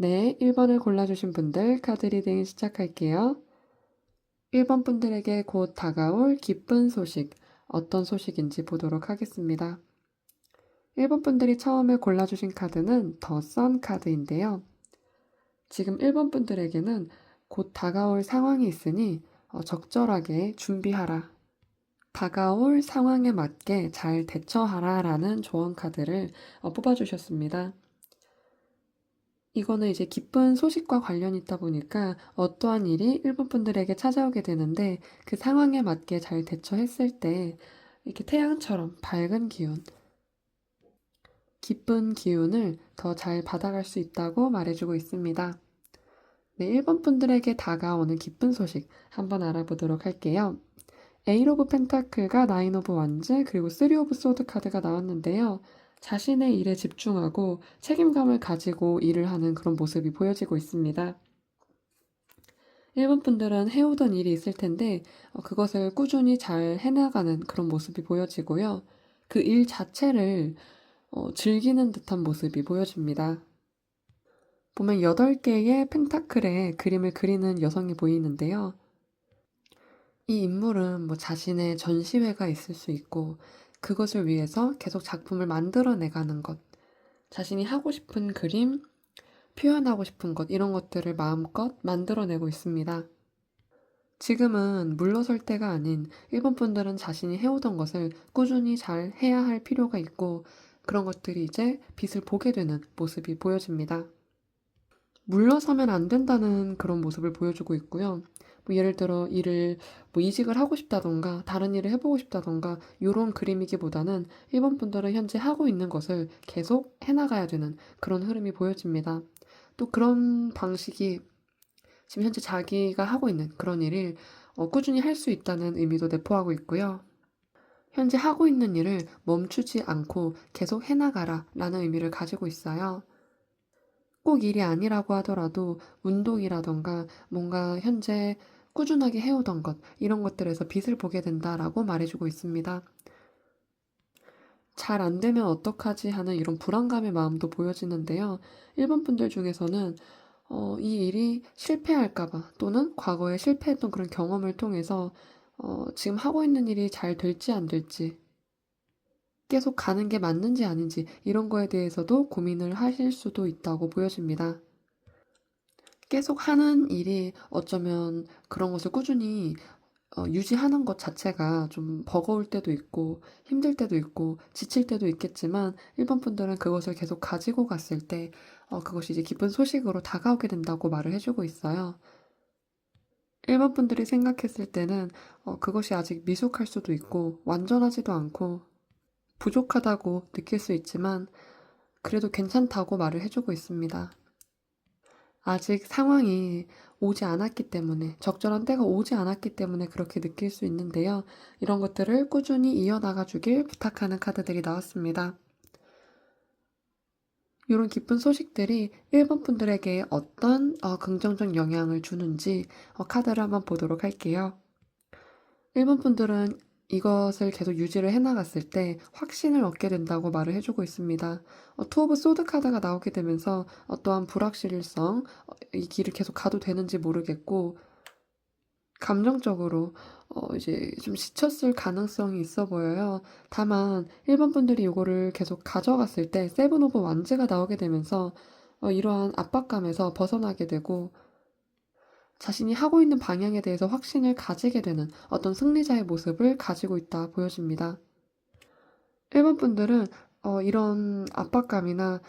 네, 1번을 골라주신 분들 카드 리딩 시작할게요. 1번 분들에게 곧 다가올 기쁜 소식, 어떤 소식인지 보도록 하겠습니다. 1번 분들이 처음에 골라주신 카드는 더 선 카드인데요. 지금 1번 분들에게는 곧 다가올 상황이 있으니 적절하게 준비하라. 다가올 상황에 맞게 잘 대처하라 라는 조언 카드를 뽑아주셨습니다. 이거는 이제 기쁜 소식과 관련이 있다 보니까 어떠한 일이 1번 분들에게 찾아오게 되는데 그 상황에 맞게 잘 대처했을 때 이렇게 태양처럼 밝은 기운, 기쁜 기운을 더 잘 받아갈 수 있다고 말해주고 있습니다. 네, 1번 분들에게 다가오는 기쁜 소식 한번 알아보도록 할게요. 에잇 오브 펜타클과 나인 오브 완즈 그리고 쓰리 오브 소드 카드가 나왔는데요. 자신의 일에 집중하고 책임감을 가지고 일을 하는 그런 모습이 보여지고 있습니다. 1번 분들은 해오던 일이 있을 텐데 그것을 꾸준히 잘 해나가는 그런 모습이 보여지고요. 그 일 자체를 즐기는 듯한 모습이 보여집니다. 보면 8개의 펜타클의 그림을 그리는 여성이 보이는데요. 이 인물은 뭐 자신의 전시회가 있을 수 있고 그것을 위해서 계속 작품을 만들어내가는 것, 자신이 하고 싶은 그림, 표현하고 싶은 것 이런 것들을 마음껏 만들어내고 있습니다. 지금은 물러설 때가 아닌 1번 분들은 자신이 해오던 것을 꾸준히 잘 해야 할 필요가 있고 그런 것들이 이제 빛을 보게 되는 모습이 보여집니다. 물러서면 안 된다는 그런 모습을 보여주고 있고요. 뭐 예를 들어 일을 이직을 하고 싶다던가 다른 일을 해보고 싶다던가 이런 그림이기보다는 1번 분들은 현재 하고 있는 것을 계속 해나가야 되는 그런 흐름이 보여집니다. 또 그런 방식이 지금 현재 자기가 하고 있는 그런 일을 꾸준히 할 수 있다는 의미도 내포하고 있고요. 현재 하고 있는 일을 멈추지 않고 계속 해나가라 라는 의미를 가지고 있어요. 꼭 일이 아니라고 하더라도 운동이라던가 뭔가 현재 꾸준하게 해오던 것 이런 것들에서 빛을 보게 된다라고 말해주고 있습니다. 잘 안 되면 어떡하지 하는 이런 불안감의 마음도 보여지는데요. 1번 분들 중에서는 이 일이 실패할까봐 또는 과거에 실패했던 그런 경험을 통해서 지금 하고 있는 일이 잘 될지 안 될지 계속 가는 게 맞는지 아닌지 이런 거에 대해서도 고민을 하실 수도 있다고 보여집니다. 계속 하는 일이 어쩌면 그런 것을 꾸준히 유지하는 것 자체가 좀 버거울 때도 있고 힘들 때도 있고 지칠 때도 있겠지만 1번 분들은 그것을 계속 가지고 갔을 때 그것이 이제 기쁜 소식으로 다가오게 된다고 말을 해주고 있어요. 1번 분들이 생각했을 때는 그것이 아직 미숙할 수도 있고 완전하지도 않고 부족하다고 느낄 수 있지만 그래도 괜찮다고 말을 해주고 있습니다. 아직 상황이 오지 않았기 때문에, 적절한 때가 오지 않았기 때문에 그렇게 느낄 수 있는데요. 이런 것들을 꾸준히 이어나가 주길 부탁하는 카드들이 나왔습니다. 이런 기쁜 소식들이 1번 분들에게 어떤 긍정적 영향을 주는지 카드를 한번 보도록 할게요. 1번 분들은 이것을 계속 유지를 해나갔을 때 확신을 얻게 된다고 말을 해주고 있습니다. 투 오브 소드 카드가 나오게 되면서 어떠한 불확실성, 이 길을 계속 가도 되는지 모르겠고 감정적으로 이제 좀 지쳤을 가능성이 있어 보여요. 다만 1번 분들이 이거를 계속 가져갔을 때 세븐 오브 완즈가 나오게 되면서 이러한 압박감에서 벗어나게 되고 자신이 하고 있는 방향에 대해서 확신을 가지게 되는 어떤 승리자의 모습을 가지고 있다 보여집니다. 1번 분들은 이런 압박감이나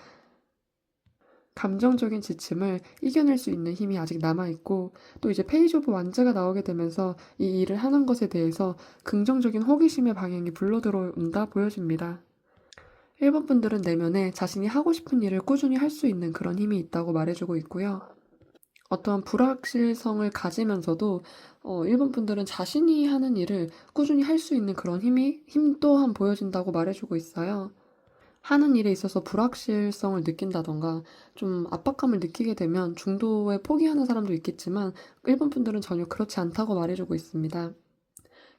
감정적인 지침을 이겨낼 수 있는 힘이 아직 남아있고 또 이제 페이지 오브 완즈가 나오게 되면서 이 일을 하는 것에 대해서 긍정적인 호기심의 방향이 불러들어온다 보여집니다. 1번 분들은 내면에 자신이 하고 싶은 일을 꾸준히 할 수 있는 그런 힘이 있다고 말해주고 있고요. 어떠한 불확실성을 가지면서도 1번 분들은 자신이 하는 일을 꾸준히 할 수 있는 그런 힘 또한 보여진다고 말해주고 있어요. 하는 일에 있어서 불확실성을 느낀다던가 좀 압박감을 느끼게 되면 중도에 포기하는 사람도 있겠지만 1번 분들은 전혀 그렇지 않다고 말해주고 있습니다.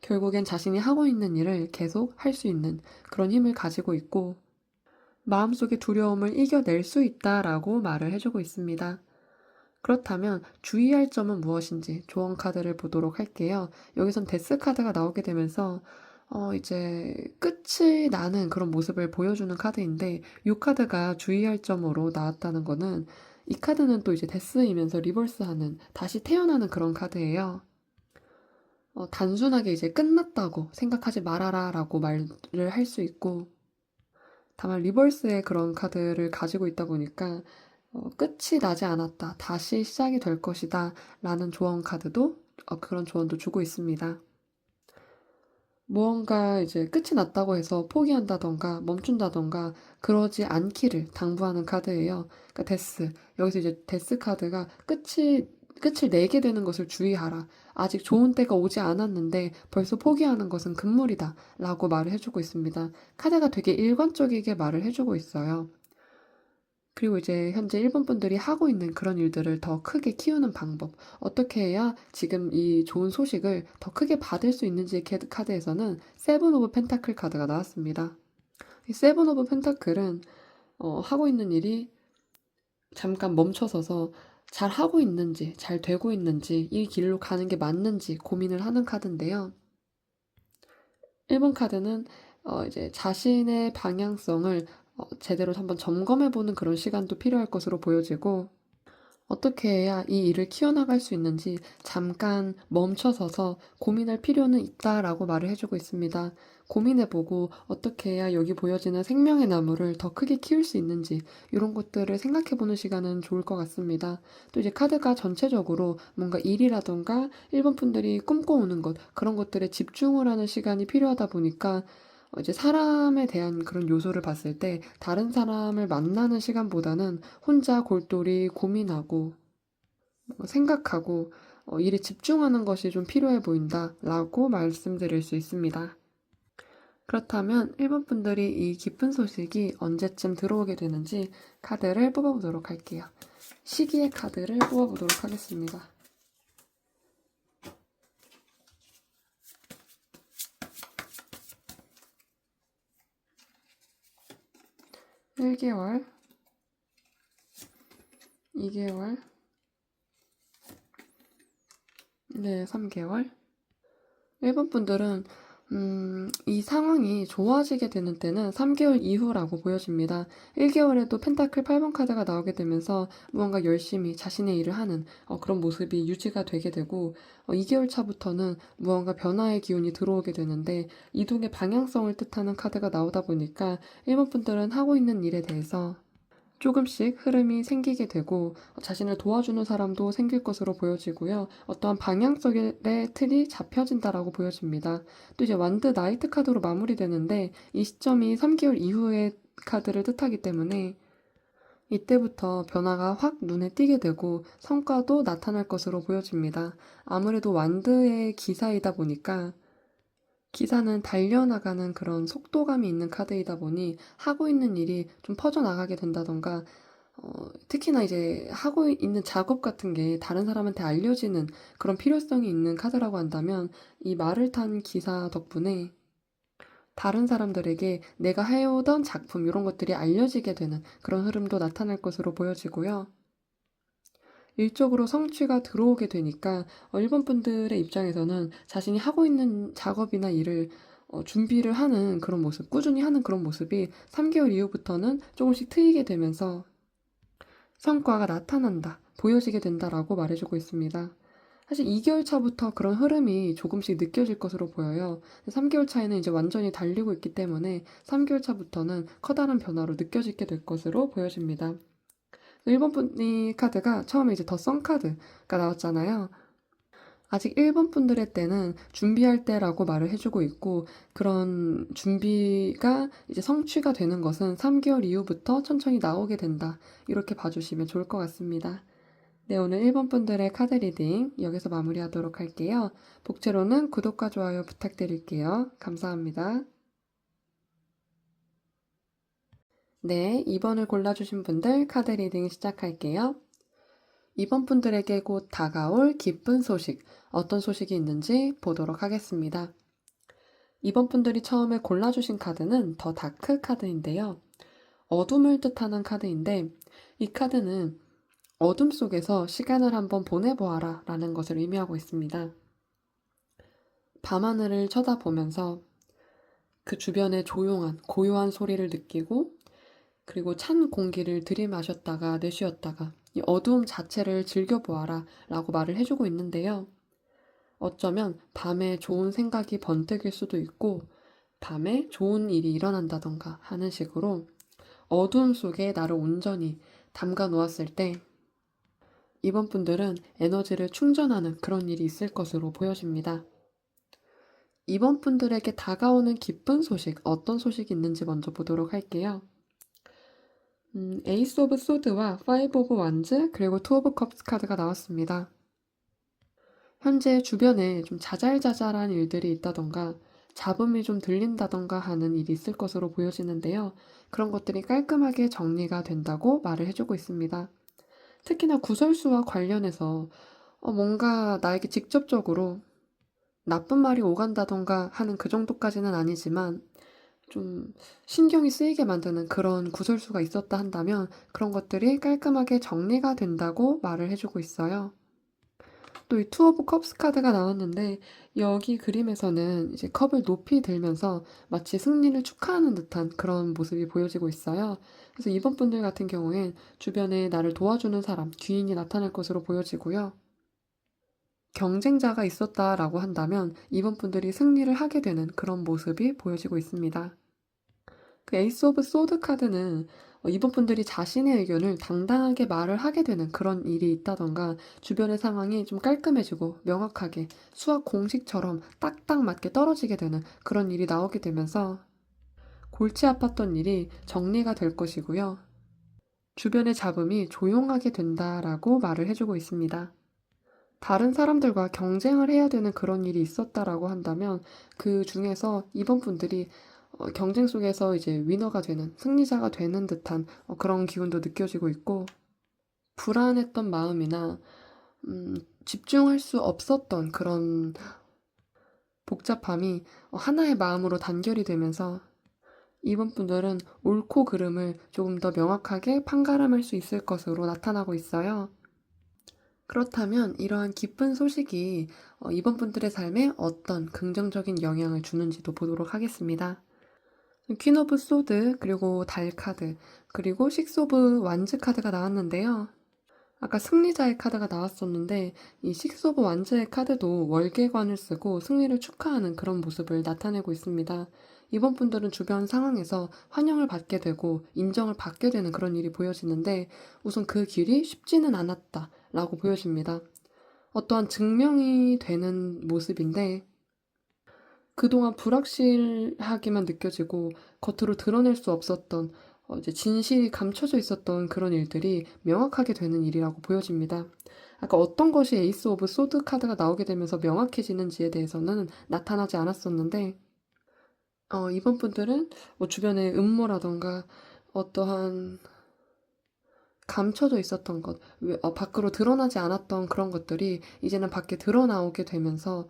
결국엔 자신이 하고 있는 일을 계속 할 수 있는 그런 힘을 가지고 있고 마음속의 두려움을 이겨낼 수 있다라고 말을 해주고 있습니다. 그렇다면 주의할 점은 무엇인지 조언 카드를 보도록 할게요. 여기선 데스 카드가 나오게 되면서 이제 끝이 나는 그런 모습을 보여주는 카드인데 이 카드가 주의할 점으로 나왔다는 거는 이 카드는 또 이제 데스이면서 리버스하는 다시 태어나는 그런 카드예요. 단순하게 이제 끝났다고 생각하지 말아라 라고 말을 할 수 있고 다만 리버스의 그런 카드를 가지고 있다 보니까 끝이 나지 않았다. 다시 시작이 될 것이다. 라는 조언 카드도 그런 조언도 주고 있습니다. 무언가 이제 끝이 났다고 해서 포기한다던가 멈춘다던가 그러지 않기를 당부하는 카드예요. 그러니까 데스. 여기서 이제 데스 카드가 끝을 내게 되는 것을 주의하라. 아직 좋은 때가 오지 않았는데 벌써 포기하는 것은 금물이다. 라고 말을 해주고 있습니다. 카드가 되게 일관적이게 말을 해주고 있어요. 그리고 이제 현재 일본 분들이 하고 있는 그런 일들을 더 크게 키우는 방법. 어떻게 해야 지금 이 좋은 소식을 더 크게 받을 수 있는지 카드에서는 세븐 오브 펜타클 카드가 나왔습니다. 이 세븐 오브 펜타클은 하고 있는 일이 잠깐 멈춰서서 잘 하고 있는지, 잘 되고 있는지, 이 길로 가는 게 맞는지 고민을 하는 카드인데요. 1번 카드는 이제 자신의 방향성을 제대로 한번 점검해보는 그런 시간도 필요할 것으로 보여지고 어떻게 해야 이 일을 키워나갈 수 있는지 잠깐 멈춰서서 고민할 필요는 있다라고 말을 해주고 있습니다. 고민해보고 어떻게 해야 여기 보여지는 생명의 나무를 더 크게 키울 수 있는지 이런 것들을 생각해보는 시간은 좋을 것 같습니다. 또 이제 카드가 전체적으로 뭔가 일이라던가 일본 분들이 꿈꿔오는 것 그런 것들에 집중을 하는 시간이 필요하다 보니까 이제 사람에 대한 그런 요소를 봤을 때 다른 사람을 만나는 시간보다는 혼자 골똘히 고민하고 생각하고 일에 집중하는 것이 좀 필요해 보인다라고 말씀드릴 수 있습니다. 그렇다면 일본 분들이 이 기쁜 소식이 언제쯤 들어오게 되는지 카드를 뽑아보도록 할게요. 시기의 카드를 뽑아보도록 하겠습니다. 1개월, 2개월, 네, 3개월. 일본 분들은 이 상황이 좋아지게 되는 때는 3개월 이후라고 보여집니다. 1개월에도 펜타클 8번 카드가 나오게 되면서 무언가 열심히 자신의 일을 하는 그런 모습이 유지가 되게 되고 2개월 차부터는 무언가 변화의 기운이 들어오게 되는데 이동의 방향성을 뜻하는 카드가 나오다 보니까 일본 분들은 하고 있는 일에 대해서 조금씩 흐름이 생기게 되고 자신을 도와주는 사람도 생길 것으로 보여지고요. 어떠한 방향성의 틀이 잡혀진다라고 보여집니다. 또 이제 완드 나이트 카드로 마무리되는데 이 시점이 3개월 이후의 카드를 뜻하기 때문에 이때부터 변화가 확 눈에 띄게 되고 성과도 나타날 것으로 보여집니다. 아무래도 완드의 기사이다 보니까 기사는 달려나가는 그런 속도감이 있는 카드이다 보니 하고 있는 일이 좀 퍼져나가게 된다던가 특히나 이제 하고 있는 작업 같은 게 다른 사람한테 알려지는 그런 필요성이 있는 카드라고 한다면 이 말을 탄 기사 덕분에 다른 사람들에게 내가 해오던 작품 이런 것들이 알려지게 되는 그런 흐름도 나타날 것으로 보여지고요. 일적으로 성취가 들어오게 되니까 일본 분들의 입장에서는 자신이 하고 있는 작업이나 일을 준비를 하는 그런 모습, 꾸준히 하는 그런 모습이 3개월 이후부터는 조금씩 트이게 되면서 성과가 나타난다, 보여지게 된다라고 말해주고 있습니다. 사실 2개월 차부터 그런 흐름이 조금씩 느껴질 것으로 보여요. 3개월 차에는 이제 완전히 달리고 있기 때문에 3개월 차부터는 커다란 변화로 느껴지게 될 것으로 보여집니다. 일본 분이 카드가 처음에 이제 더 선 카드가 나왔잖아요. 아직 일본 분들의 때는 준비할 때라고 말을 해주고 있고 그런 준비가 이제 성취가 되는 것은 3개월 이후부터 천천히 나오게 된다. 이렇게 봐주시면 좋을 것 같습니다. 네, 오늘 1번 분들의 카드 리딩 여기서 마무리하도록 할게요. 복채로는 구독과 좋아요 부탁드릴게요. 감사합니다. 네, 2번을 골라주신 분들 카드 리딩 시작할게요. 2번 분들에게 곧 다가올 기쁜 소식, 어떤 소식이 있는지 보도록 하겠습니다. 2번 분들이 처음에 골라주신 카드는 더 다크 카드인데요. 어둠을 뜻하는 카드인데 이 카드는 어둠 속에서 시간을 한번 보내보아라 라는 것을 의미하고 있습니다. 밤하늘을 쳐다보면서 그 주변의 조용한 고요한 소리를 느끼고 그리고 찬 공기를 들이마셨다가 내쉬었다가 이 어두움 자체를 즐겨보아라 라고 말을 해주고 있는데요. 어쩌면 밤에 좋은 생각이 번뜩일 수도 있고 밤에 좋은 일이 일어난다던가 하는 식으로 어두움 속에 나를 온전히 담가 놓았을 때 이번 분들은 에너지를 충전하는 그런 일이 있을 것으로 보여집니다. 이번 분들에게 다가오는 기쁜 소식, 어떤 소식이 있는지 먼저 보도록 할게요. 에이스 오브 소드와 파이브 오브 완즈 그리고 투 오브 컵스 카드가 나왔습니다. 현재 주변에 좀 자잘자잘한 일들이 있다던가 잡음이 좀 들린다던가 하는 일이 있을 것으로 보여지는데요. 그런 것들이 깔끔하게 정리가 된다고 말을 해주고 있습니다. 특히나 구설수와 관련해서 뭔가 나에게 직접적으로 나쁜 말이 오간다던가 하는 그 정도까지는 아니지만 좀 신경이 쓰이게 만드는 그런 구설수가 있었다 한다면 그런 것들이 깔끔하게 정리가 된다고 말을 해주고 있어요. 또 이 투 오브 컵스 카드가 나왔는데 여기 그림에서는 이제 컵을 높이 들면서 마치 승리를 축하하는 듯한 그런 모습이 보여지고 있어요. 그래서 이번 분들 같은 경우엔 주변에 나를 도와주는 사람, 귀인이 나타날 것으로 보여지고요. 경쟁자가 있었다라고 한다면 이번 분들이 승리를 하게 되는 그런 모습이 보여지고 있습니다. 그 에이스 오브 소드 카드는 이번 분들이 자신의 의견을 당당하게 말을 하게 되는 그런 일이 있다던가 주변의 상황이 좀 깔끔해지고 명확하게 수학 공식처럼 딱딱 맞게 떨어지게 되는 그런 일이 나오게 되면서 골치 아팠던 일이 정리가 될 것이고요. 주변의 잡음이 조용하게 된다라고 말을 해주고 있습니다. 다른 사람들과 경쟁을 해야 되는 그런 일이 있었다라고 한다면 그 중에서 이번 분들이 경쟁 속에서 이제 위너가 되는, 승리자가 되는 듯한 그런 기운도 느껴지고 있고 불안했던 마음이나 집중할 수 없었던 그런 복잡함이 하나의 마음으로 단결이 되면서 이번 분들은 옳고 그름을 조금 더 명확하게 판가름할 수 있을 것으로 나타나고 있어요. 그렇다면 이러한 기쁜 소식이 이번 분들의 삶에 어떤 긍정적인 영향을 주는지도 보도록 하겠습니다. 퀸 오브 소드, 그리고 달 카드, 그리고 식스 오브 완즈 카드가 나왔는데요. 아까 승리자의 카드가 나왔었는데 이 식스 오브 완즈의 카드도 월계관을 쓰고 승리를 축하하는 그런 모습을 나타내고 있습니다. 이번 분들은 주변 상황에서 환영을 받게 되고 인정을 받게 되는 그런 일이 보여지는데 우선 그 길이 쉽지는 않았다 라고 보여집니다. 어떠한 증명이 되는 모습인데 그동안 불확실하게만 느껴지고 겉으로 드러낼 수 없었던 이제 진실이 감춰져 있었던 그런 일들이 명확하게 되는 일이라고 보여집니다. 아까 어떤 것이 에이스 오브 소드 카드가 나오게 되면서 명확해지는지에 대해서는 나타나지 않았었는데 이번 분들은 뭐 주변의 음모라던가 어떠한 감춰져 있었던 것, 밖으로 드러나지 않았던 그런 것들이 이제는 밖에 드러나오게 되면서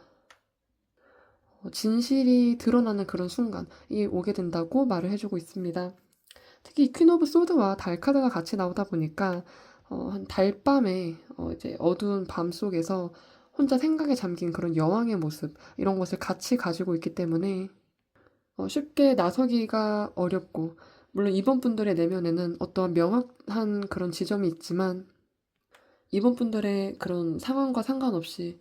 진실이 드러나는 그런 순간이 오게 된다고 말을 해주고 있습니다. 특히 퀸 오브 소드와 달 카드가 같이 나오다 보니까 한 달밤에 이제 어두운 밤 속에서 혼자 생각에 잠긴 그런 여왕의 모습 이런 것을 같이 가지고 있기 때문에 쉽게 나서기가 어렵고 물론 이번 분들의 내면에는 어떠한 명확한 그런 지점이 있지만 이번 분들의 그런 상황과 상관없이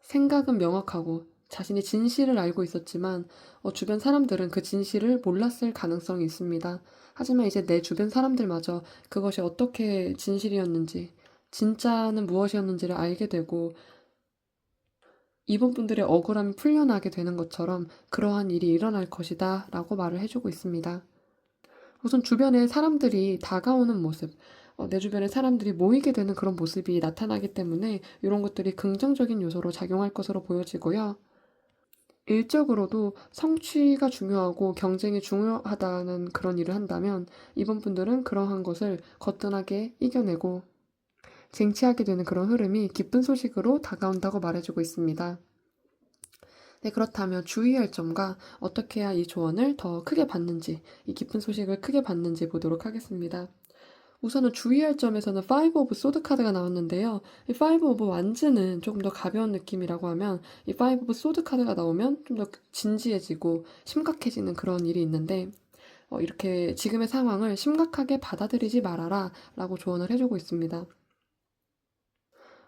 생각은 명확하고 자신이 진실을 알고 있었지만 주변 사람들은 그 진실을 몰랐을 가능성이 있습니다. 하지만 이제 내 주변 사람들마저 그것이 어떻게 진실이었는지, 진짜는 무엇이었는지를 알게 되고 이번 분들의 억울함이 풀려나게 되는 것처럼 그러한 일이 일어날 것이다 라고 말을 해주고 있습니다. 우선 주변에 사람들이 다가오는 모습, 내 주변에 사람들이 모이게 되는 그런 모습이 나타나기 때문에 이런 것들이 긍정적인 요소로 작용할 것으로 보여지고요. 일적으로도 성취가 중요하고 경쟁이 중요하다는 그런 일을 한다면 이번 분들은 그러한 것을 거뜬하게 이겨내고 쟁취하게 되는 그런 흐름이 기쁜 소식으로 다가온다고 말해주고 있습니다. 네, 그렇다면 주의할 점과 어떻게 해야 이 조언을 더 크게 받는지, 이 기쁜 소식을 크게 받는지 보도록 하겠습니다. 우선은 주의할 점에서는 파이브 오브 소드 카드가 나왔는데요. 이 파이브 오브 완즈는 조금 더 가벼운 느낌이라고 하면 이 파이브 오브 소드 카드가 나오면 좀 더 진지해지고 심각해지는 그런 일이 있는데 이렇게 지금의 상황을 심각하게 받아들이지 말아라 라고 조언을 해주고 있습니다.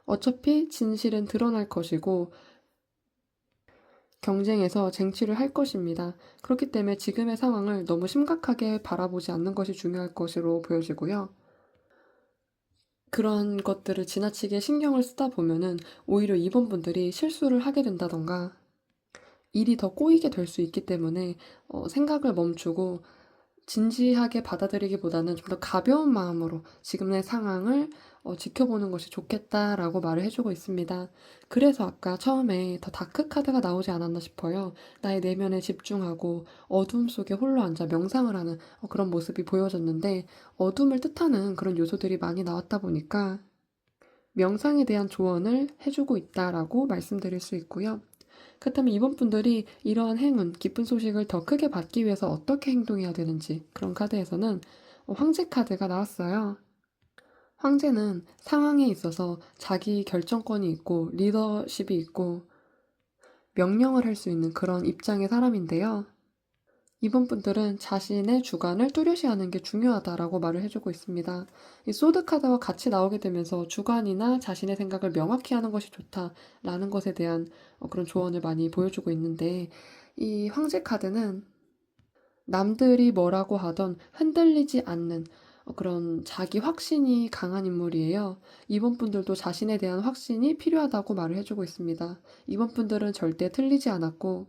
어차피 진실은 드러날 것이고 경쟁에서 쟁취를 할 것입니다. 그렇기 때문에 지금의 상황을 너무 심각하게 바라보지 않는 것이 중요할 것으로 보여지고요. 그런 것들을 지나치게 신경을 쓰다 보면은 오히려 이번분들이 실수를 하게 된다던가 일이 더 꼬이게 될 수 있기 때문에 생각을 멈추고 진지하게 받아들이기보다는 좀 더 가벼운 마음으로 지금의 상황을 지켜보는 것이 좋겠다라고 말을 해주고 있습니다. 그래서 아까 처음에 더 다크 카드가 나오지 않았나 싶어요. 나의 내면에 집중하고 어둠 속에 홀로 앉아 명상을 하는 그런 모습이 보여졌는데 어둠을 뜻하는 그런 요소들이 많이 나왔다 보니까 명상에 대한 조언을 해주고 있다라고 말씀드릴 수 있고요. 그렇다면 이번 분들이 이러한 행운, 기쁜 소식을 더 크게 받기 위해서 어떻게 행동해야 되는지 그런 카드에서는 황제 카드가 나왔어요. 황제는 상황에 있어서 자기 결정권이 있고 리더십이 있고 명령을 할 수 있는 그런 입장의 사람인데요. 이번 분들은 자신의 주관을 뚜렷이 하는 게 중요하다라고 말을 해주고 있습니다. 이 소드 카드와 같이 나오게 되면서 주관이나 자신의 생각을 명확히 하는 것이 좋다라는 것에 대한 그런 조언을 많이 보여주고 있는데 이 황제 카드는 남들이 뭐라고 하던 흔들리지 않는 그런 자기 확신이 강한 인물이에요. 이번 분들도 자신에 대한 확신이 필요하다고 말을 해주고 있습니다. 이번 분들은 절대 틀리지 않았고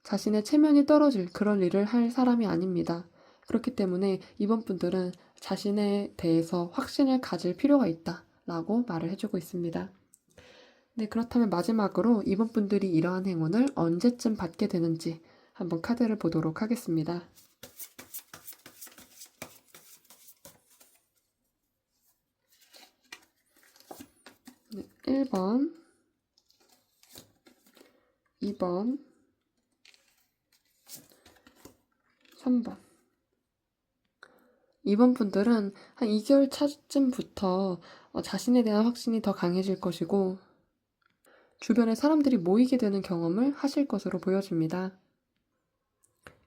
자신의 체면이 떨어질 그런 일을 할 사람이 아닙니다. 그렇기 때문에 이번 분들은 자신에 대해서 확신을 가질 필요가 있다라고 말을 해주고 있습니다. 네, 그렇다면 마지막으로 이번 분들이 이러한 행운을 언제쯤 받게 되는지 한번 카드를 보도록 하겠습니다. 네, 1번, 2번, 3번. 이번 분들은 한 2개월 차쯤부터 자신에 대한 확신이 더 강해질 것이고 주변에 사람들이 모이게 되는 경험을 하실 것으로 보여집니다.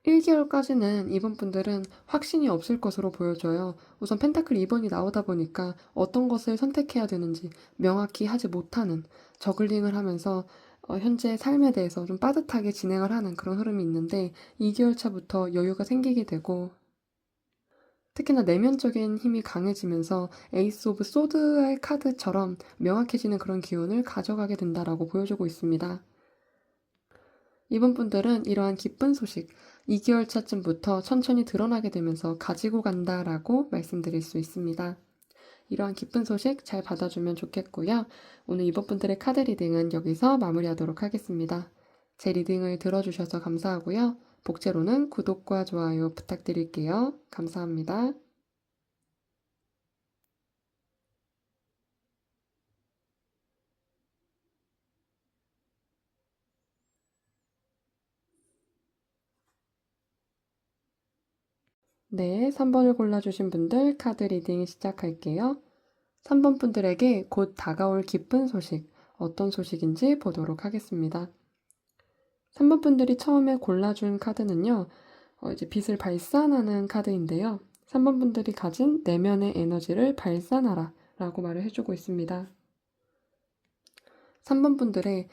1개월까지는 이번 분들은 확신이 없을 것으로 보여져요. 우선 펜타클 2번이 나오다 보니까 어떤 것을 선택해야 되는지 명확히 하지 못하는 저글링을 하면서 현재 삶에 대해서 좀 빠듯하게 진행을 하는 그런 흐름이 있는데 2개월 차부터 여유가 생기게 되고 특히나 내면적인 힘이 강해지면서 에이스 오브 소드의 카드처럼 명확해지는 그런 기운을 가져가게 된다라고 보여주고 있습니다. 이번 분들은 이러한 기쁜 소식 2개월 차쯤부터 천천히 드러나게 되면서 가지고 간다라고 말씀드릴 수 있습니다. 이러한 기쁜 소식 잘 받아주면 좋겠고요. 오늘 이번 분들의 카드 리딩은 여기서 마무리하도록 하겠습니다. 제 리딩을 들어주셔서 감사하고요. 복제로는 구독과 좋아요 부탁드릴게요. 감사합니다. 네, 3번을 골라주신 분들 카드 리딩 시작할게요. 3번 분들에게 곧 다가올 기쁜 소식, 어떤 소식인지 보도록 하겠습니다. 3번 분들이 처음에 골라준 카드는요, 이제 빛을 발산하는 카드인데요. 3번 분들이 가진 내면의 에너지를 발산하라 라고 말을 해주고 있습니다. 3번 분들의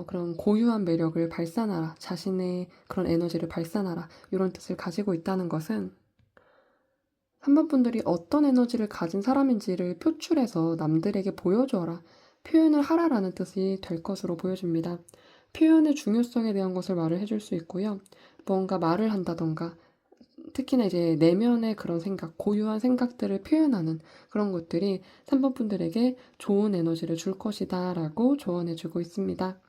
그런 고유한 매력을 발산하라, 자신의 그런 에너지를 발산하라 이런 뜻을 가지고 있다는 것은 3번 분들이 어떤 에너지를 가진 사람인지를 표출해서 남들에게 보여줘라, 표현을 하라라는 뜻이 될 것으로 보여집니다. 표현의 중요성에 대한 것을 말을 해줄 수 있고요. 뭔가 말을 한다던가 특히나 이제 내면의 그런 생각, 고유한 생각들을 표현하는 그런 것들이 3번 분들에게 좋은 에너지를 줄 것이다 라고 조언해주고 있습니다.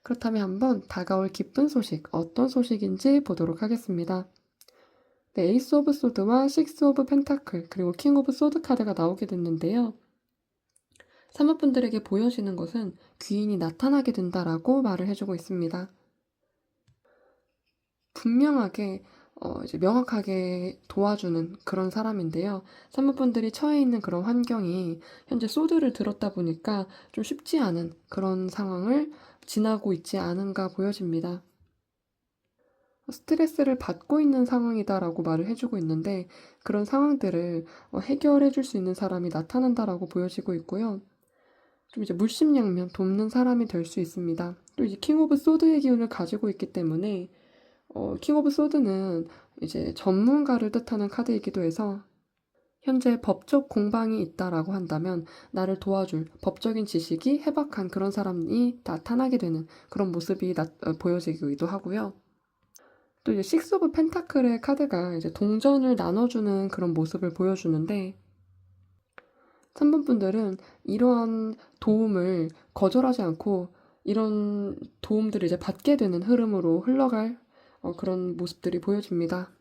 그렇다면 한번 다가올 기쁜 소식, 어떤 소식인지 보도록 하겠습니다. 네, 에이스 오브 소드와 식스 오브 펜타클 그리고 킹 오브 소드 카드가 나오게 됐는데요. 3번분들에게 보여지는 것은 귀인이 나타나게 된다라고 말을 해주고 있습니다. 분명하게 이제 명확하게 도와주는 그런 사람인데요. 3번분들이 처해 있는 그런 환경이 현재 소드를 들었다 보니까 좀 쉽지 않은 그런 상황을 지나고 있지 않은가 보여집니다. 스트레스를 받고 있는 상황이다라고 말을 해주고 있는데 그런 상황들을 해결해 줄 수 있는 사람이 나타난다라고 보여지고 있고요. 좀 이제 물심양면 돕는 사람이 될 수 있습니다. 또 이제 킹 오브 소드의 기운을 가지고 있기 때문에 킹 오브 소드는 이제 전문가를 뜻하는 카드이기도 해서 현재 법적 공방이 있다라고 한다면 나를 도와줄 법적인 지식이 해박한 그런 사람이 나타나게 되는 그런 모습이 보여지기도 하고요. 또 이제 식스 오브 펜타클의 카드가 이제 동전을 나눠주는 그런 모습을 보여주는데 3번 분들은 이러한 도움을 거절하지 않고 이런 도움들을 이제 받게 되는 흐름으로 흘러갈 그런 모습들이 보여집니다.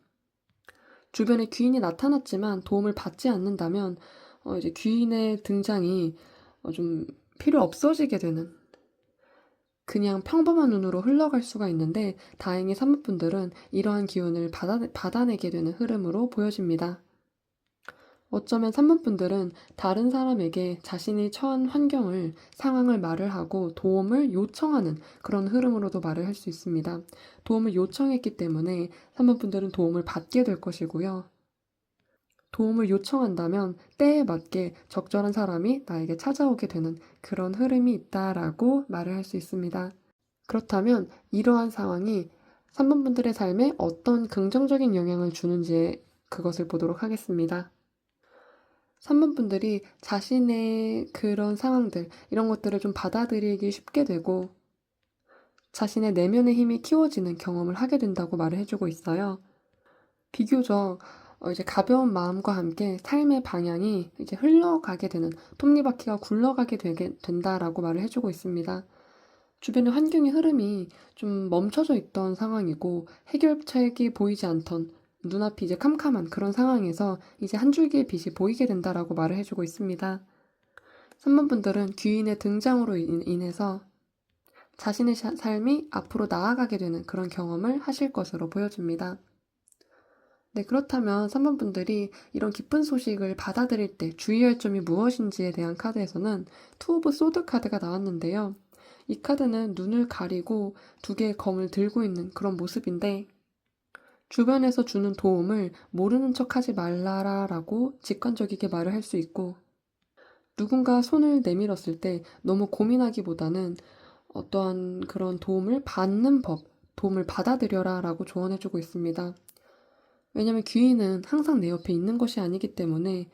주변에 귀인이 나타났지만 도움을 받지 않는다면 이제 귀인의 등장이 좀 필요 없어지게 되는 그냥 평범한 눈으로 흘러갈 수가 있는데 다행히 3번 분들은 이러한 기운을 받아내게 되는 흐름으로 보여집니다. 어쩌면 3번 분들은 다른 사람에게 자신이 처한 환경을, 상황을 말을 하고 도움을 요청하는 그런 흐름으로도 말을 할 수 있습니다. 도움을 요청했기 때문에 3번 분들은 도움을 받게 될 것이고요. 도움을 요청한다면 때에 맞게 적절한 사람이 나에게 찾아오게 되는 그런 흐름이 있다라고 말을 할 수 있습니다. 그렇다면 이러한 상황이 3번 분들의 삶에 어떤 긍정적인 영향을 주는지 그것을 보도록 하겠습니다. 3번 분들이 자신의 그런 상황들, 이런 것들을 좀 받아들이기 쉽게 되고 자신의 내면의 힘이 키워지는 경험을 하게 된다고 말을 해주고 있어요. 비교적 이제 가벼운 마음과 함께 삶의 방향이 이제 흘러가게 되는, 톱니바퀴가 굴러가게 된다라고 말을 해주고 있습니다. 주변의 환경의 흐름이 좀 멈춰져 있던 상황이고 해결책이 보이지 않던 눈앞이 이제 캄캄한 그런 상황에서 이제 한 줄기의 빛이 보이게 된다라고 말을 해주고 있습니다. 3번 분들은 귀인의 등장으로 인해서 자신의 삶이 앞으로 나아가게 되는 그런 경험을 하실 것으로 보여집니다. 네, 그렇다면 3번 분들이 이런 기쁜 소식을 받아들일 때 주의할 점이 무엇인지에 대한 카드에서는 투 오브 소드 카드가 나왔는데요. 이 카드는 눈을 가리고 두 개의 검을 들고 있는 그런 모습인데 주변에서 주는 도움을 모르는 척하지 말라라고 직관적이게 말을 할 수 있고 누군가 손을 내밀었을 때 너무 고민하기보다는 어떠한 그런 도움을 받는 법, 도움을 받아들여라 라고 조언해주고 있습니다. 왜냐면 귀인은 항상 내 옆에 있는 것이 아니기 때문에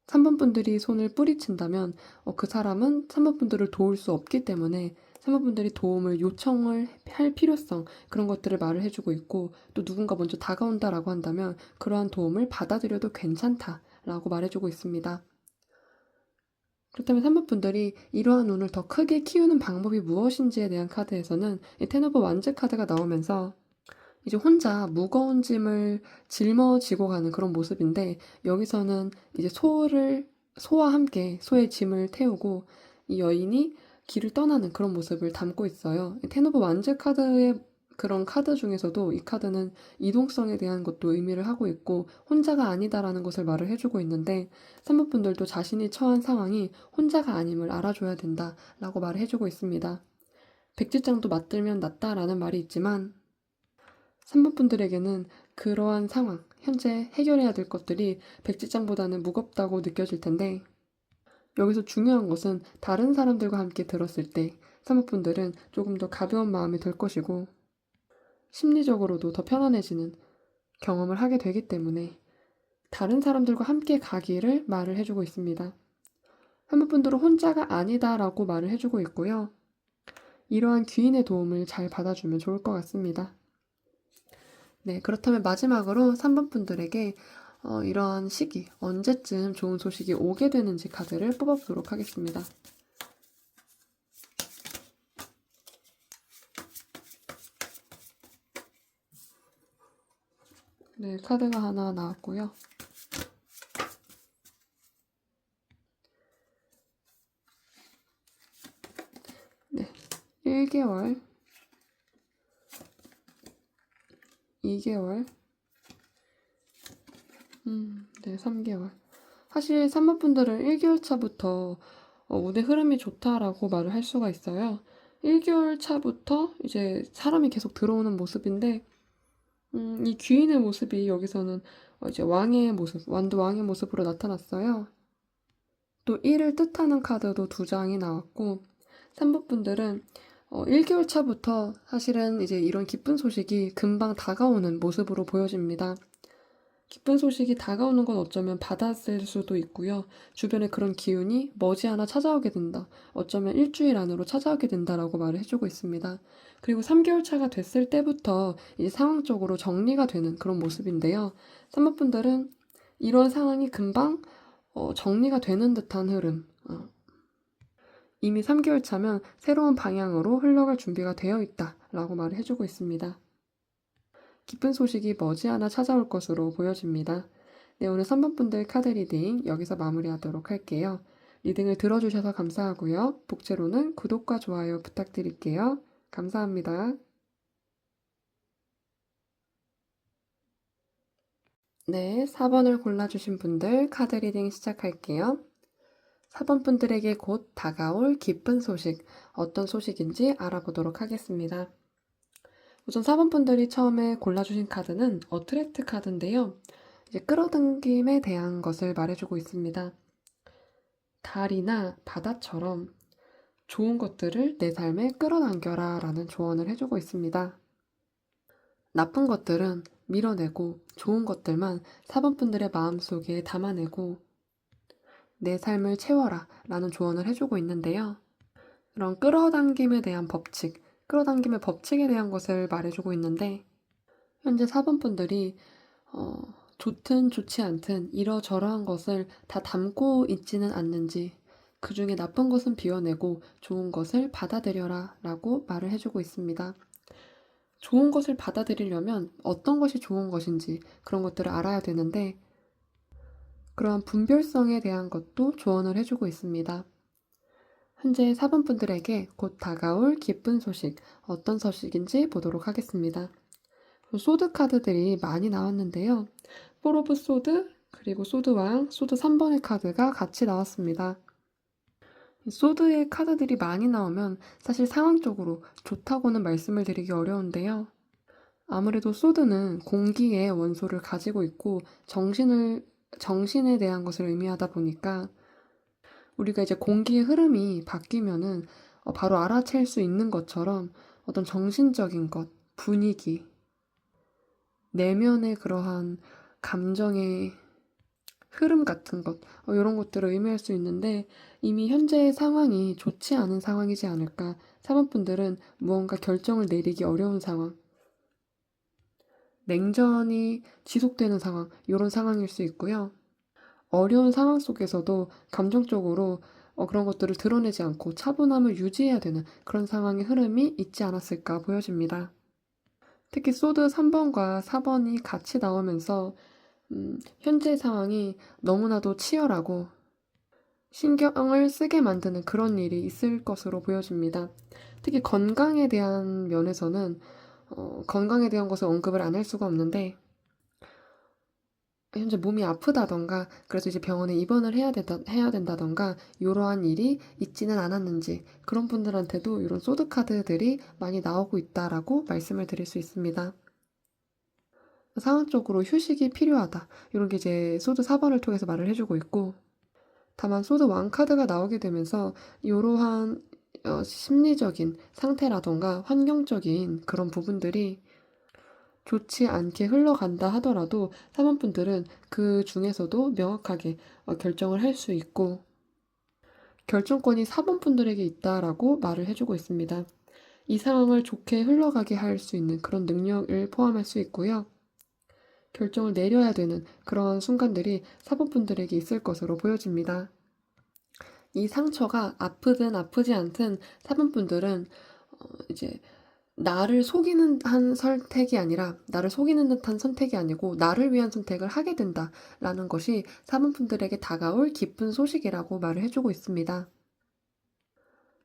3번 분들이 손을 뿌리친다면 그 사람은 3번 분들을 도울 수 없기 때문에 3번 분들이 도움을 요청을 할 필요성 그런 것들을 말을 해주고 있고 또 누군가 먼저 다가온다라고 한다면 그러한 도움을 받아들여도 괜찮다라고 말해주고 있습니다. 그렇다면 3번 분들이 이러한 운을 더 크게 키우는 방법이 무엇인지에 대한 카드에서는 이 텐 오브 완즈 카드가 나오면서 이제 혼자 무거운 짐을 짊어지고 가는 그런 모습인데 여기서는 이제 소와 함께 소의 짐을 태우고 이 여인이 길을 떠나는 그런 모습을 담고 있어요. 텐 오브 완즈 카드의 그런 카드 중에서도 이 카드는 이동성에 대한 것도 의미를 하고 있고 혼자가 아니다라는 것을 말을 해주고 있는데 3번 분들도 자신이 처한 상황이 혼자가 아님을 알아줘야 된다라고 말을 해주고 있습니다. 백지장도 맞들면 낫다라는 말이 있지만 3번 분들에게는 그러한 상황, 현재 해결해야 될 것들이 백지장보다는 무겁다고 느껴질 텐데 여기서 중요한 것은 다른 사람들과 함께 들었을 때 3번 분들은 조금 더 가벼운 마음이 될 것이고 심리적으로도 더 편안해지는 경험을 하게 되기 때문에 다른 사람들과 함께 가기를 말을 해주고 있습니다. 3번 분들은 혼자가 아니다라고 말을 해주고 있고요. 이러한 귀인의 도움을 잘 받아주면 좋을 것 같습니다. 네, 그렇다면 마지막으로 3번 분들에게 이러한 시기, 언제쯤 좋은 소식이 오게 되는지 카드를 뽑아보도록 하겠습니다. 네, 카드가 하나 나왔고요. 1개월, 2개월, 네, 3개월. 사실 3번 분들은 1개월 차부터 운의 흐름이 좋다라고 말을 할 수가 있어요. 1개월 차부터 이제 사람이 계속 들어오는 모습인데, 이 귀인의 모습이 여기서는 이제 왕의 모습, 완도 왕의 모습으로 나타났어요. 또 1을 뜻하는 카드도 2장이 나왔고, 3번 분들은 1개월 차부터 사실은 이제 이런 기쁜 소식이 금방 다가오는 모습으로 보여집니다. 기쁜 소식이 다가오는 건 어쩌면 받았을 수도 있고요. 주변에 그런 기운이 머지않아 찾아오게 된다. 어쩌면 일주일 안으로 찾아오게 된다라고 말을 해주고 있습니다. 그리고 3개월 차가 됐을 때부터 이제 상황적으로 정리가 되는 그런 모습인데요. 3번 분들은 이런 상황이 금방 정리가 되는 듯한 흐름. 이미 3개월 차면 새로운 방향으로 흘러갈 준비가 되어 있다라고 말을 해주고 있습니다. 기쁜 소식이 머지않아 찾아올 것으로 보여집니다. 네, 오늘 3번 분들 카드 리딩 여기서 마무리하도록 할게요. 리딩을 들어주셔서 감사하고요. 복제로는 구독과 좋아요 부탁드릴게요. 감사합니다. 네, 4번을 골라주신 분들 카드 리딩 시작할게요. 4번 분들에게 곧 다가올 기쁜 소식, 어떤 소식인지 알아보도록 하겠습니다. 우선 4번 분들이 처음에 골라주신 카드는 어트랙트 카드인데요. 이제 끌어당김에 대한 것을 말해주고 있습니다. 달이나 바다처럼 좋은 것들을 내 삶에 끌어당겨라 라는 조언을 해주고 있습니다. 나쁜 것들은 밀어내고 좋은 것들만 4번 분들의 마음속에 담아내고 내 삶을 채워라 라는 조언을 해주고 있는데요. 이런 끌어당김에 대한 법칙, 끌어당김의 법칙에 대한 것을 말해주고 있는데 현재 4번 분들이 좋든 좋지 않든 이러저러한 것을 다 담고 있지는 않는지 그 중에 나쁜 것은 비워내고 좋은 것을 받아들여라 라고 말을 해주고 있습니다. 좋은 것을 받아들이려면 어떤 것이 좋은 것인지 그런 것들을 알아야 되는데 그러한 분별성에 대한 것도 조언을 해주고 있습니다. 현재 4번 분들에게 곧 다가올 기쁜 소식, 어떤 소식인지 보도록 하겠습니다. 소드 카드들이 많이 나왔는데요. 4 오브 소드, 그리고 소드왕, 소드 3번의 카드가 같이 나왔습니다. 소드의 카드들이 많이 나오면 사실 상황적으로 좋다고는 말씀을 드리기 어려운데요. 아무래도 소드는 공기의 원소를 가지고 있고 정신에 대한 것을 의미하다 보니까 우리가 이제 공기의 흐름이 바뀌면은 바로 알아챌 수 있는 것처럼 어떤 정신적인 것, 분위기, 내면의 그러한 감정의 흐름 같은 것, 이런 것들을 의미할 수 있는데 이미 현재의 상황이 좋지 않은 상황이지 않을까. 4번 분들은 무언가 결정을 내리기 어려운 상황, 냉전이 지속되는 상황, 이런 상황일 수 있고요. 어려운 상황 속에서도 감정적으로 그런 것들을 드러내지 않고 차분함을 유지해야 되는 그런 상황의 흐름이 있지 않았을까 보여집니다. 특히 소드 3번과 4번이 같이 나오면서 현재 상황이 너무나도 치열하고 신경을 쓰게 만드는 그런 일이 있을 것으로 보여집니다. 특히 건강에 대한 면에서는 건강에 대한 것을 언급을 안 할 수가 없는데 현재 몸이 아프다던가 그래서 이제 병원에 입원을 해야 된다던가 이러한 일이 있지는 않았는지 그런 분들한테도 이런 소드 카드들이 많이 나오고 있다라고 말씀을 드릴 수 있습니다. 상황적으로 휴식이 필요하다 이런 게 이제 소드 4번을 통해서 말을 해주고 있고 다만 소드 왕 카드가 나오게 되면서 이러한 심리적인 상태라던가 환경적인 그런 부분들이 좋지 않게 흘러간다 하더라도 3번 분들은 그 중에서도 명확하게 결정을 할 수 있고 결정권이 4번 분들에게 있다라고 말을 해주고 있습니다. 이 상황을 좋게 흘러가게 할 수 있는 그런 능력을 포함할 수 있고요. 결정을 내려야 되는 그런 순간들이 4번 분들에게 있을 것으로 보여집니다. 이 상처가 아프든 아프지 않든 4번 분들은 이제 나를 속이는 한 선택이 아니라 나를 속이는 듯한 선택이 아니고 나를 위한 선택을 하게 된다라는 것이 4번 분들에게 다가올 기쁜 소식이라고 말을 해주고 있습니다.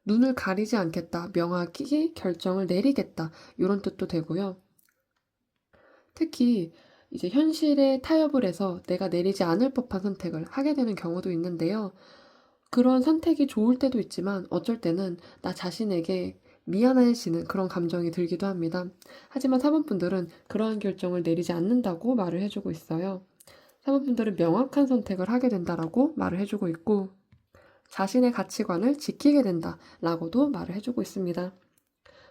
눈을 가리지 않겠다, 명확히 결정을 내리겠다, 이런 뜻도 되고요. 특히 이제 현실에 타협을 해서 내가 내리지 않을 법한 선택을 하게 되는 경우도 있는데요. 그런 선택이 좋을 때도 있지만 어쩔 때는 나 자신에게 미안해지는 그런 감정이 들기도 합니다. 하지만 사모분들은 그러한 결정을 내리지 않는다고 말을 해주고 있어요. 사모분들은 명확한 선택을 하게 된다라고 말을 해주고 있고, 자신의 가치관을 지키게 된다라고도 말을 해주고 있습니다.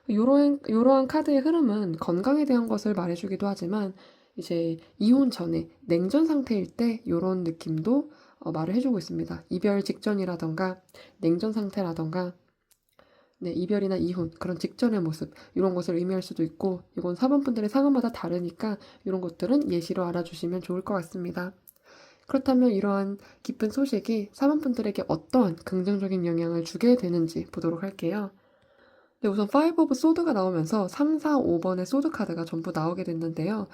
이러한 카드의 흐름은 건강에 대한 것을 말해주기도 하지만 이제 이혼 전에 냉전 상태일 때 이런 느낌도 말을 해주고 있습니다. 이별 직전이라던가 냉전 상태라던가 네, 이별이나 이혼 그런 직전의 모습 이런 것을 의미할 수도 있고, 이건 사번분들의 상황마다 다르니까 이런 것들은 예시로 알아주시면 좋을 것 같습니다. 그렇다면 이러한 기쁜 소식이 사번분들에게 어떠한 긍정적인 영향을 주게 되는지 보도록 할게요. 네, 우선 5 오브 소드가 나오면서 3, 4, 5번의 소드 카드가 전부 나오게 됐는데요.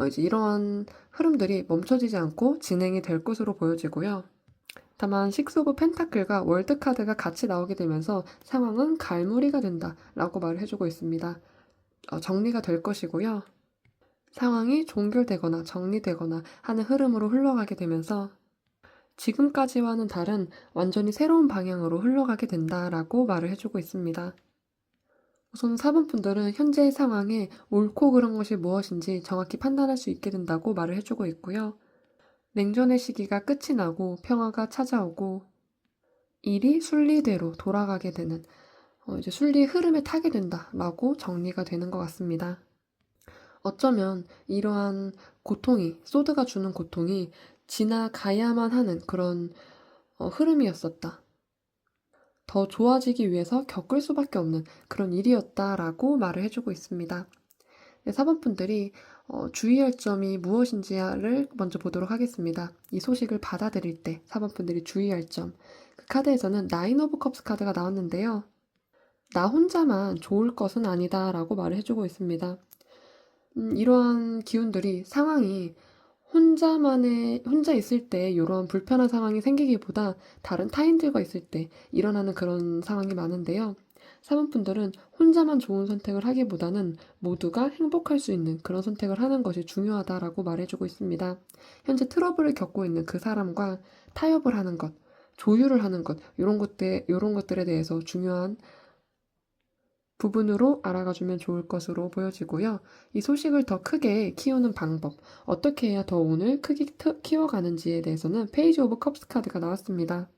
이제 이러한 흐름들이 멈춰지지 않고 진행이 될 것으로 보여지고요. 다만 6 오브 펜타클과 월드 카드가 같이 나오게 되면서 상황은 갈무리가 된다라고 말을 해주고 있습니다. 정리가 될 것이고요. 상황이 종결되거나 정리되거나 하는 흐름으로 흘러가게 되면서 지금까지와는 다른 완전히 새로운 방향으로 흘러가게 된다라고 말을 해주고 있습니다. 우선 4번 분들은 현재의 상황에 옳고 그른 것이 무엇인지 정확히 판단할 수 있게 된다고 말을 해주고 있고요. 냉전의 시기가 끝이 나고 평화가 찾아오고 일이 순리대로 돌아가게 되는 이제 순리의 흐름에 타게 된다라고 정리가 되는 것 같습니다. 어쩌면 이러한 고통이, 소드가 주는 고통이 지나가야만 하는 그런 흐름이었었다. 더 좋아지기 위해서 겪을 수밖에 없는 그런 일이었다라고 말을 해주고 있습니다. 네, 4번분들이 주의할 점이 무엇인지를 먼저 보도록 하겠습니다. 이 소식을 받아들일 때 4번분들이 주의할 점. 그 카드에서는 9 오브 컵스 카드가 나왔는데요. 나 혼자만 좋을 것은 아니다 라고 말을 해주고 있습니다. 이러한 기운들이 상황이 혼자 있을 때 이런 불편한 상황이 생기기보다 다른 타인들과 있을 때 일어나는 그런 상황이 많은데요. 사모분들은 혼자만 좋은 선택을 하기보다는 모두가 행복할 수 있는 그런 선택을 하는 것이 중요하다라고 말해주고 있습니다. 현재 트러블을 겪고 있는 그 사람과 타협을 하는 것, 조율을 하는 것, 이런 것들에 대해서 중요한 부분으로 알아가주면 좋을 것으로 보여지고요. 이 소식을 더 크게 키우는 방법, 어떻게 해야 더 오늘 크게 키워가는지에 대해서는 페이지 오브 컵스 카드가 나왔습니다.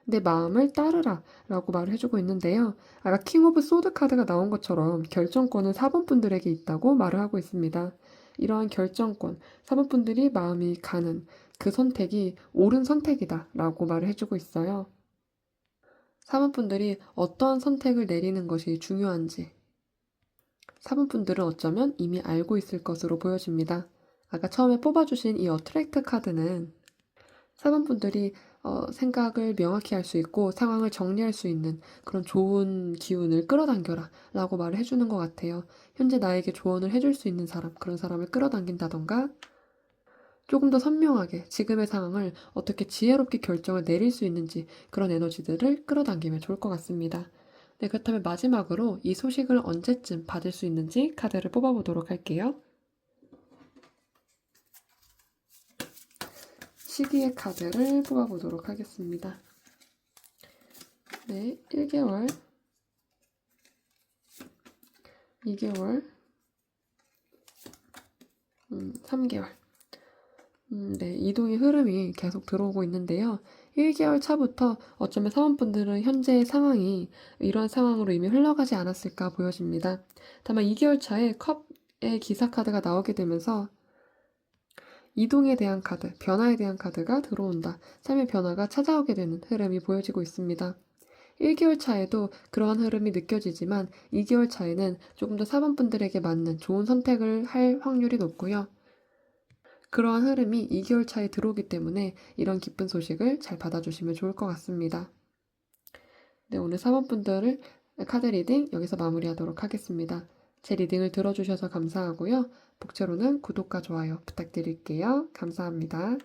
내 마음을 따르라 라고 말을 해주고 있는데요. 아까 킹 오브 소드 카드가 나온 것처럼 결정권은 4번 분들에게 있다고 말을 하고 있습니다. 이러한 결정권, 4번 분들이 마음이 가는 그 선택이 옳은 선택이다 라고 말을 해주고 있어요. 사모분들이 어떠한 선택을 내리는 것이 중요한지 사모분들은 어쩌면 이미 알고 있을 것으로 보여집니다. 아까 처음에 뽑아주신 이 어트랙트 카드는 사모분들이 생각을 명확히 할 수 있고 상황을 정리할 수 있는 그런 좋은 기운을 끌어당겨라 라고 말을 해주는 것 같아요. 현재 나에게 조언을 해줄 수 있는 사람, 그런 사람을 끌어당긴다던가 조금 더 선명하게 지금의 상황을 어떻게 지혜롭게 결정을 내릴 수 있는지 그런 에너지들을 끌어당기면 좋을 것 같습니다. 네, 그렇다면 마지막으로 이 소식을 언제쯤 받을 수 있는지 카드를 뽑아보도록 할게요. 시기의 카드를 뽑아보도록 하겠습니다. 네, 1개월, 2개월, 3개월. 네, 이동의 흐름이 계속 들어오고 있는데요. 1개월 차부터 어쩌면 사원분들은 현재의 상황이 이러한 상황으로 이미 흘러가지 않았을까 보여집니다. 다만 2개월 차에 컵의 기사 카드가 나오게 되면서 이동에 대한 카드, 변화에 대한 카드가 들어온다. 삶의 변화가 찾아오게 되는 흐름이 보여지고 있습니다. 1개월 차에도 그러한 흐름이 느껴지지만 2개월 차에는 조금 더 사원분들에게 맞는 좋은 선택을 할 확률이 높고요. 그러한 흐름이 2개월 차에 들어오기 때문에 이런 기쁜 소식을 잘 받아주시면 좋을 것 같습니다. 네, 오늘 4번분들을 카드 리딩 여기서 마무리하도록 하겠습니다. 제 리딩을 들어주셔서 감사하고요. 복채로는 구독과 좋아요 부탁드릴게요. 감사합니다.